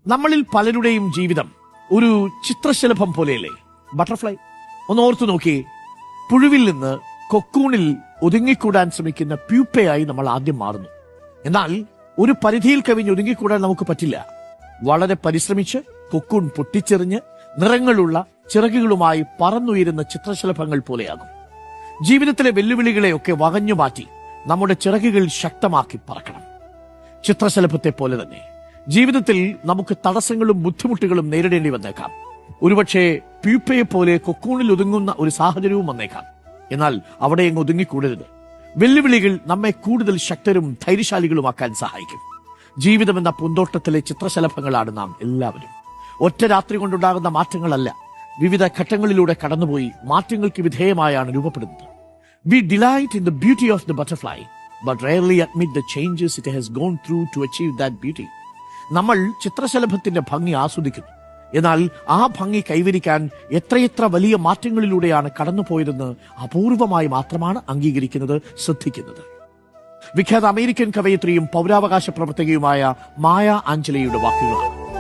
നമ്മളിൽ പലരുടെയും ജീവിതം ഒരു ചിത്രശലഭം പോലെയല്ലേ? ബട്ടർഫ്ലൈ ഒന്ന് ഓർത്തു നോക്കിയേ. പുഴുവിൽ നിന്ന് കൊക്കൂണിൽ ഒതുങ്ങിക്കൂടാൻ ശ്രമിക്കുന്ന പ്യൂപ്പയായി നമ്മൾ ആദ്യം മാറുന്നു. എന്നാൽ ഒരു പരിധിയിൽ കവിഞ്ഞ് ഒതുങ്ങിക്കൂടാൻ നമുക്ക് പറ്റില്ല. വളരെ പരിശ്രമിച്ച് കൊക്കൂൺ പൊട്ടിച്ചെറിഞ്ഞ് നിറങ്ങളുള്ള ചിറകുകളുമായി പറന്നുയരുന്ന ചിത്രശലഭങ്ങൾ പോലെയാകും. ജീവിതത്തിലെ വെല്ലുവിളികളെയൊക്കെ വകഞ്ഞു മാറ്റി നമ്മുടെ ചിറകുകൾ ശക്തമാക്കി പറക്കണം. ചിത്രശലഭത്തെ പോലെ തന്നെ ജീവിതത്തിൽ നമുക്ക് തടസ്സങ്ങളും ബുദ്ധിമുട്ടുകളും നേരിടേണ്ടി വന്നേക്കാം. ഒരുപക്ഷെ പ്യൂപ്പയെ പോലെ കൊക്കൂണിൽ ഒതുങ്ങുന്ന ഒരു സാഹചര്യവും വന്നേക്കാം. എന്നാൽ അവിടെ എങ്ങ് ഒതുങ്ങിക്കൂടരുത്. വെല്ലുവിളികൾ നമ്മെ കൂടുതൽ ശക്തരും ധൈര്യശാലികളുമാക്കാൻ സഹായിക്കും. ജീവിതമെന്ന പൂന്തോട്ടത്തിലെ ചിത്രശലഭങ്ങളാണ് നാം എല്ലാവരും. ഒറ്റ രാത്രി കൊണ്ടുണ്ടാകുന്ന മാറ്റങ്ങളല്ല, വിവിധ ഘട്ടങ്ങളിലൂടെ കടന്നുപോയി മാറ്റങ്ങൾക്ക് വിധേയമായാണ് രൂപപ്പെടുന്നത്. We delight in the beauty of the butterfly, but rarely admit the changes it has gone through to achieve that beauty. നമ്മൾ ചിത്രശലഭത്തിന്റെ ഭംഗി ആസ്വദിക്കുന്നു, എന്നാൽ ആ ഭംഗി കൈവരിക്കാൻ എത്രയെത്ര വലിയ മാറ്റങ്ങളിലൂടെയാണ് കടന്നുപോയതെന്ന് അപൂർവമായി മാത്രമാണ് അംഗീകരിക്കുന്നത്, ശ്രദ്ധിക്കുന്നത്. വിഖ്യാത അമേരിക്കൻ കവയിത്രിയും പൗരാവകാശ പ്രവർത്തകയുമായ മായ ആഞ്ചലയുടെ വാക്കുകളാണ്.